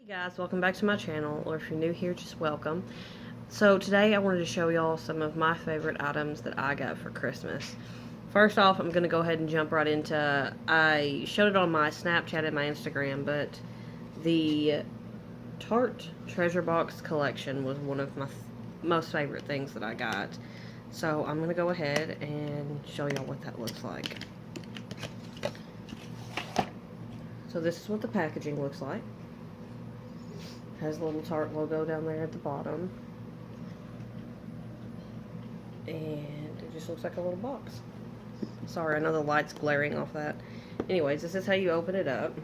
Hey guys, welcome back to my channel, or if you're new here, just welcome. So today I wanted to show y'all some of my favorite items that I got for Christmas. First off, I'm going to go ahead and jump right into, I showed it on my Snapchat and my Instagram, but the Tarte Treasure Box collection was one of my most favorite things that I got. So I'm going to go ahead and show y'all what that looks like. So this is what the packaging looks like. Has a little Tarte logo down there at the bottom. And it just looks like a little box. Sorry, I know the light's glaring off that. Anyways, this is how you open it up.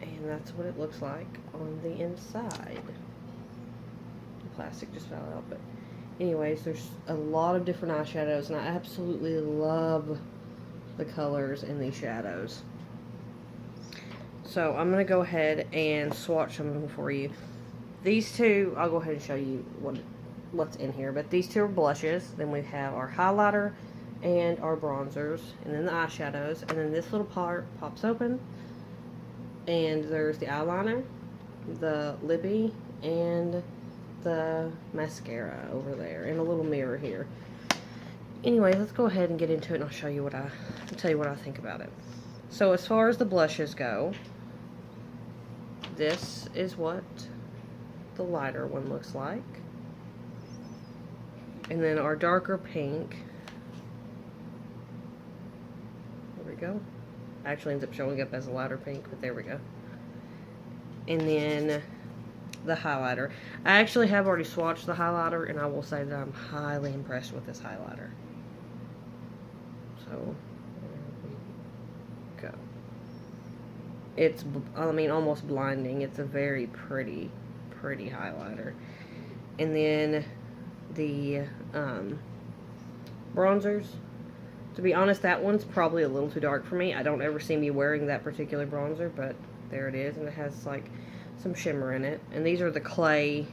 And that's what it looks like on the inside. The plastic just fell out, but anyways, there's a lot of different eyeshadows, and I absolutely love the colors in these shadows. So I'm going to go ahead and swatch them for you. These two, I'll go ahead and show you what's in here. But these two are blushes. Then we have our highlighter and our bronzers. And then the eyeshadows. And then this little part pops open. And there's the eyeliner, the lippy, and the mascara over there. And a little mirror here. Anyway, let's go ahead and get into it, and I'll tell you what I think about it. So as far as the blushes go, this is what the lighter one looks like. And then our darker pink, there we go. Actually ends up showing up as a lighter pink, but there we go. And then the highlighter. I actually have already swatched the highlighter, and I will say that I'm highly impressed with this highlighter. So, there we go. It's, I mean, almost blinding. It's a very pretty highlighter. And then the bronzers. To be honest, that one's probably a little too dark for me. I don't ever see me wearing that particular bronzer, but there it is. And it has, like, some shimmer in it. And these are the clay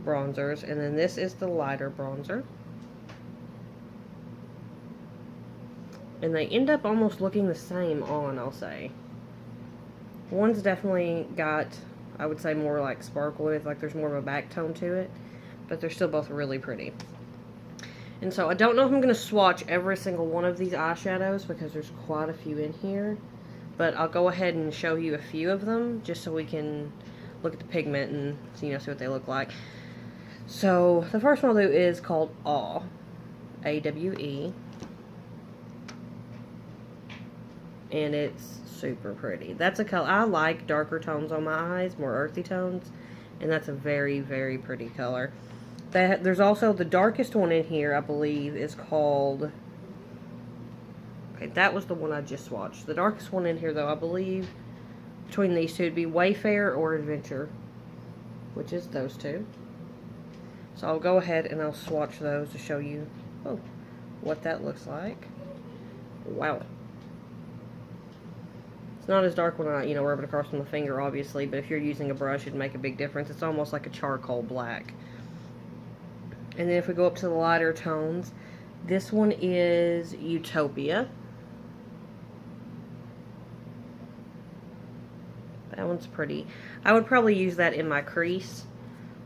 bronzers. And then this is the lighter bronzer. And they end up almost looking the same on, I'll say. One's definitely got, I would say, more like sparkle with, like there's more of a back tone to it. But they're still both really pretty. And so I don't know if I'm going to swatch every single one of these eyeshadows because there's quite a few in here. But I'll go ahead and show you a few of them just so we can look at the pigment and see what they look like. So the first one I'll do is called Awe. A-W-E. And it's super pretty. That's a color. I like darker tones on my eyes, more earthy tones, and that's a very, very pretty color. There's also the darkest one in here, I believe, is called, okay, that was the one I just swatched. The darkest one in here, though, I believe, between these two, would be Wayfair or Adventure, which is those two. So I'll go ahead and I'll swatch those to show you, what that looks like. Wow. It's not as dark when I, rub it across my finger, obviously, but if you're using a brush, it'd make a big difference. It's almost like a charcoal black. And then if we go up to the lighter tones, this one is Utopia. That one's pretty. I would probably use that in my crease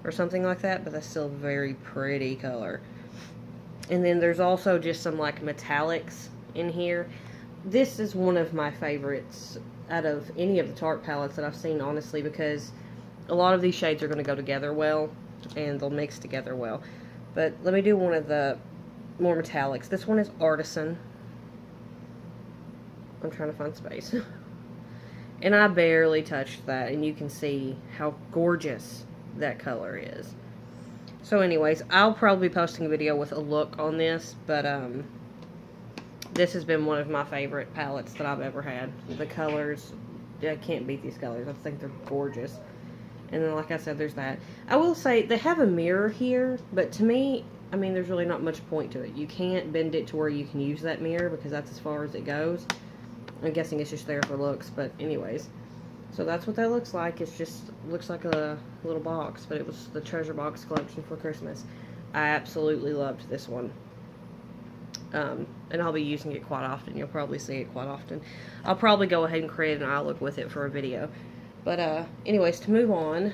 or something like that, but that's still a very pretty color. And then there's also just some, like, metallics in here. This is one of my favorites out of any of the Tarte palettes that I've seen, honestly, because a lot of these shades are going to go together well, and they'll mix together well. But let me do one of the more metallics. This one is Artisan. I'm trying to find space. And I barely touched that, and you can see how gorgeous that color is. So anyways, I'll probably be posting a video with a look on this, but this has been one of my favorite palettes that I've ever had. The colors, I can't beat these colors. I think they're gorgeous. And then, like I said, there's that. I will say, they have a mirror here, but to me, I mean, there's really not much point to it. You can't bend it to where you can use that mirror, because that's as far as it goes. I'm guessing it's just there for looks, but anyways. So that's what that looks like. It's just, looks like a little box, but it was the Treasure Box collection for Christmas. I absolutely loved this one. and I'll be using it quite often. You'll probably see it quite often. I'll probably go ahead and create an eye look with it for a video. But anyways, to move on,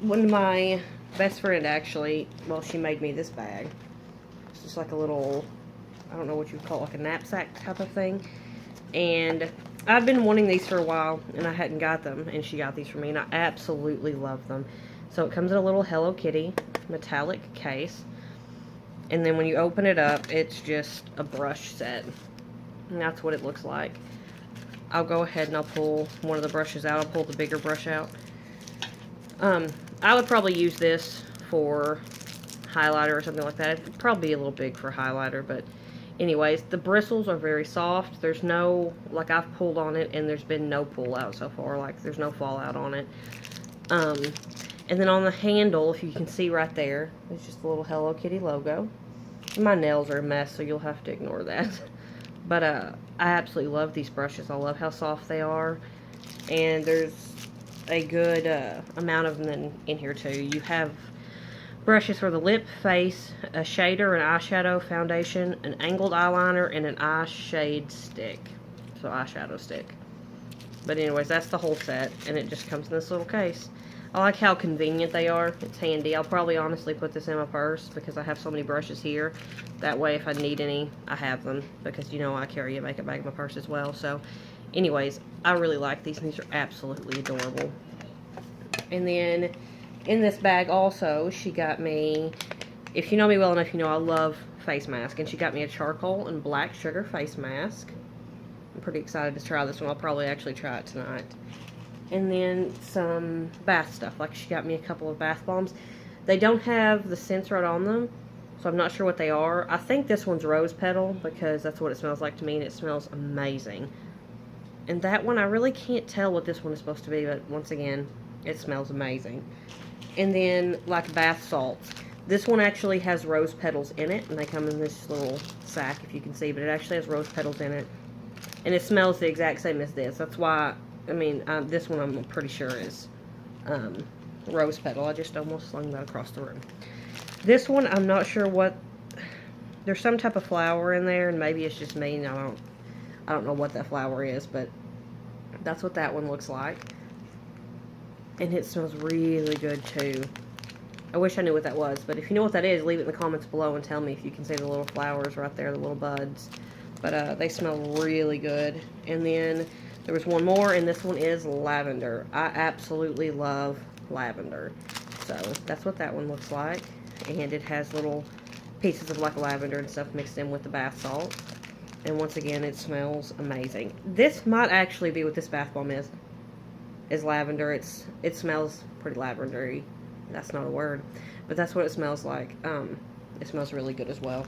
when my best friend actually, well, she made me this bag. It's just like a little, I don't know what you would call it, like a knapsack type of thing. And I've been wanting these for a while, and I hadn't got them, and she got these for me, and I absolutely love them. So it comes in a little Hello Kitty metallic case, and then when you open it up, it's just a brush set, and that's what it looks like. I'll go ahead and I'll pull one of the brushes out. I'll pull the bigger brush out. I would probably use this for highlighter or something like that. It'd probably be a little big for highlighter, but anyways, the bristles are very soft. There's no, like, I've pulled on it and there's been no pull out so far. Like, there's no fallout on it. And then on the handle, if you can see right there, it's just a little Hello Kitty logo. My nails are a mess, so you'll have to ignore that. But I absolutely love these brushes. I love how soft they are. And there's a good amount of them in here too. You have brushes for the lip, face, a shader, an eyeshadow foundation, an angled eyeliner, and an eye shade stick. So eyeshadow stick. But anyways, that's the whole set, and it just comes in this little case. I like how convenient they are. It's handy. I'll probably honestly put this in my purse because I have so many brushes here. That way, if I need any, I have them. Because, you know, I carry a makeup bag in my purse as well. So, anyways, I really like these. And these are absolutely adorable. And then, in this bag also, she got me, if you know me well enough, you know I love face mask. And she got me a charcoal and black sugar face mask. I'm pretty excited to try this one. I'll probably actually try it tonight. And then some bath stuff. Like, she got me a couple of bath bombs. They don't have the scents right on them, so I'm not sure what they are. I think this one's rose petal, because that's what it smells like to me, and it smells amazing. And that one, I really can't tell what this one is supposed to be, but once again, it smells amazing. And then, like, bath salts. This one actually has rose petals in it, and they come in this little sack, if you can see, but it actually has rose petals in it. And it smells the exact same as this. That's why, I mean, this one I'm pretty sure is rose petal. I just almost slung that across the room. This one, I'm not sure what, there's some type of flower in there, and maybe it's just me, and I don't know what that flower is, but that's what that one looks like. And it smells really good too. I wish I knew what that was, but if you know what that is, leave it in the comments below and tell me if you can see the little flowers right there, the little buds. But they smell really good. And then there was one more, and this one is lavender. I absolutely love lavender. So that's what that one looks like. And it has little pieces of like lavender and stuff mixed in with the bath salt. And once again, it smells amazing. This might actually be what this bath bomb is lavender. It smells pretty lavendery. That's not a word, but that's what it smells like. It smells really good as well.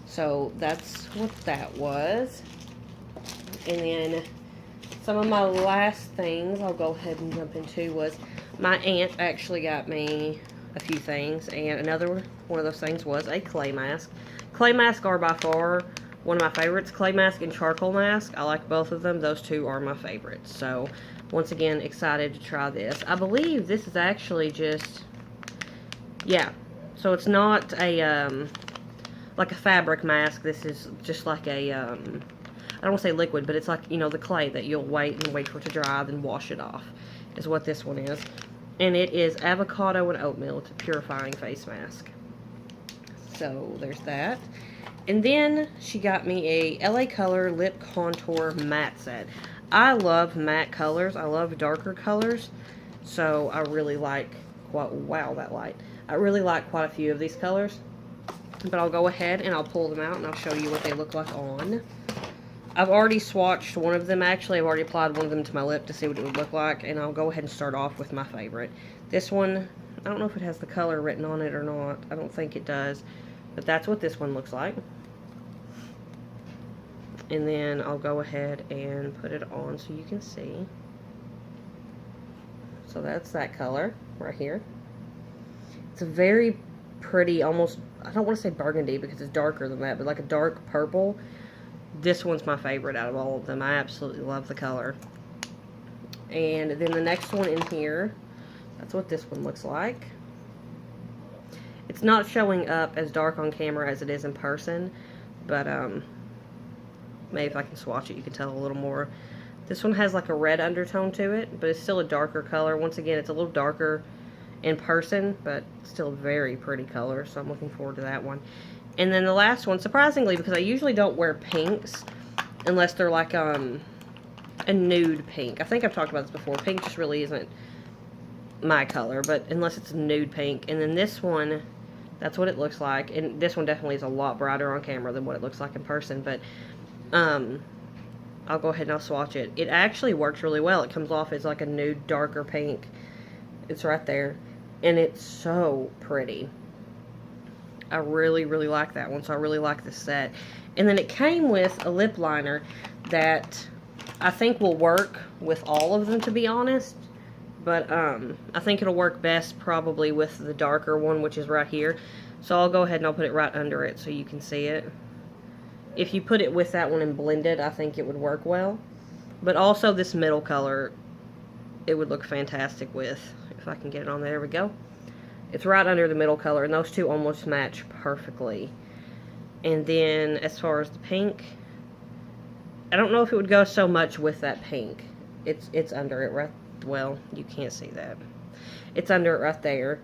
So that's what that was. And then some of my last things I'll go ahead and jump into was my aunt actually got me a few things, and another one of those things was a clay mask. Clay masks are by far one of my favorites. Clay mask and charcoal mask, I like both of them. Those two are my favorites. So once again, excited to try this. I believe this is actually just, yeah, so it's not a like a fabric mask. This is just like a I don't want to say liquid, but it's like, you know, the clay that you'll wait for it to dry, then wash it off, is what this one is. And it is avocado and oatmeal. It's a purifying face mask. So there's that. And then she got me a LA Color Lip Contour Matte Set. I love matte colors. I love darker colors. So I really like, wow, that light. I really like quite a few of these colors. But I'll go ahead and I'll pull them out and I'll show you what they look like on. I've already swatched one of them. Actually, I've already applied one of them to my lip to see what it would look like. And I'll go ahead and start off with my favorite. This one, I don't know if it has the color written on it or not. I don't think it does. But that's what this one looks like. And then I'll go ahead and put it on so you can see. So that's that color right here. It's a very pretty, almost, I don't want to say burgundy because it's darker than that, but like a dark purple. This one's my favorite out of all of them. I absolutely love the color. And then the next one in here, that's what this one looks like. It's not showing up as dark on camera as it is in person, But, maybe if I can swatch it, you can tell a little more. This one has like a red undertone to it, but it's still a darker color. Once again, it's a little darker in person, but still a very pretty color, so I'm looking forward to that one. And then the last one, surprisingly, because I usually don't wear pinks unless they're like a nude pink. I think I've talked about this before. Pink just really isn't my color, but unless it's a nude pink. And then this one, that's what it looks like. And this one definitely is a lot brighter on camera than what it looks like in person, but I'll go ahead and I'll swatch it. It actually works really well. It comes off as like a nude, darker pink. It's right there. And it's so pretty. I really, really like that one. So I really like this set. And then it came with a lip liner that I think will work with all of them, to be honest. But I think it'll work best probably with the darker one, which is right here. So I'll go ahead and I'll put it right under it so you can see it. If you put it with that one and blend it, I think it would work well. But also this middle color, it would look fantastic with. If I can get it on there, we go. It's right under the middle color, and those two almost match perfectly. And then as far as the pink, I don't know if it would go so much with that pink. It's under it right, well, you can't see that. It's under it right there.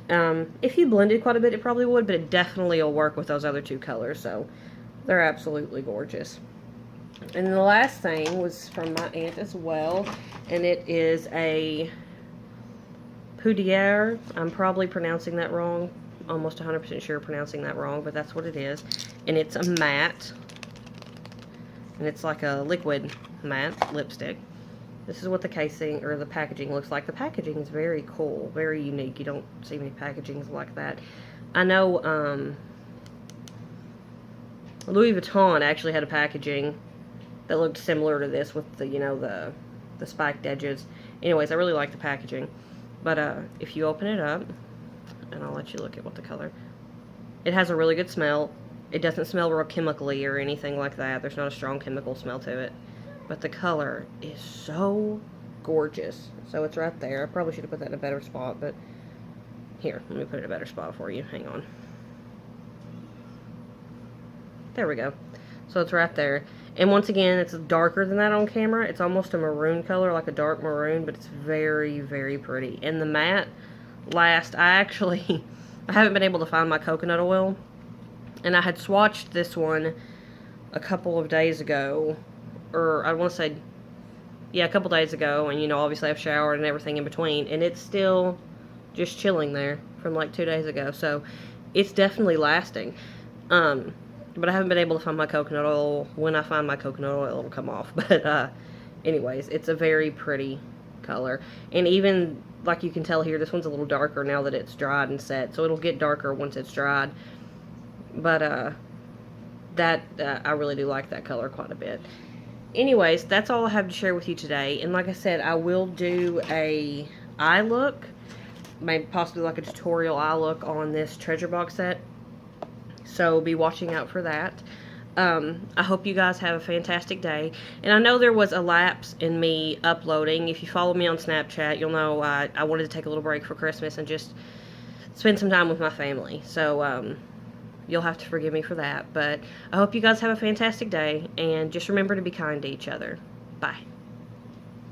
If you blended quite a bit, it probably would, but it definitely will work with those other two colors, so they're absolutely gorgeous. And the last thing was from my aunt as well, and it is a Poudriere. I'm probably pronouncing that wrong. Almost 100% sure pronouncing that wrong, but that's what it is. And it's a matte. And it's like a liquid matte lipstick. This is what the casing, or the packaging looks like. The packaging is very cool, very unique. You don't see many packagings like that. I know, Louis Vuitton actually had a packaging that looked similar to this with the, you know, the spiked edges. Anyways, I really like the packaging. But if you open it up, and I'll let you look at what the color, it has a really good smell. It doesn't smell real chemically or anything like that. There's not a strong chemical smell to it. But the color is so gorgeous. So it's right there. I probably should have put that in a better spot, but here, let me put it in a better spot for you. Hang on. There we go. So it's right there. And once again, it's darker than that on camera. It's almost a maroon color, like a dark maroon, but it's very, very pretty. And the matte last, I haven't been able to find my coconut oil. And I had swatched this one a couple of days ago. Or I want to say, yeah, a couple days ago. And, you know, obviously I've showered and everything in between. And it's still just chilling there from like 2 days ago. So it's definitely lasting. But I haven't been able to find my coconut oil. When I find my coconut oil, it'll come off. But anyways, it's a very pretty color. And even, like you can tell here, this one's a little darker now that it's dried and set. So it'll get darker once it's dried. But I really do like that color quite a bit. Anyways, that's all I have to share with you today. And like I said, I will do a eye look. Maybe possibly like a tutorial eye look on this treasure box set. So be watching out for that. I hope you guys have a fantastic day. And I know there was a lapse in me uploading. If you follow me on Snapchat, you'll know I wanted to take a little break for Christmas and just spend some time with my family. So you'll have to forgive me for that. But I hope you guys have a fantastic day. And just remember to be kind to each other. Bye.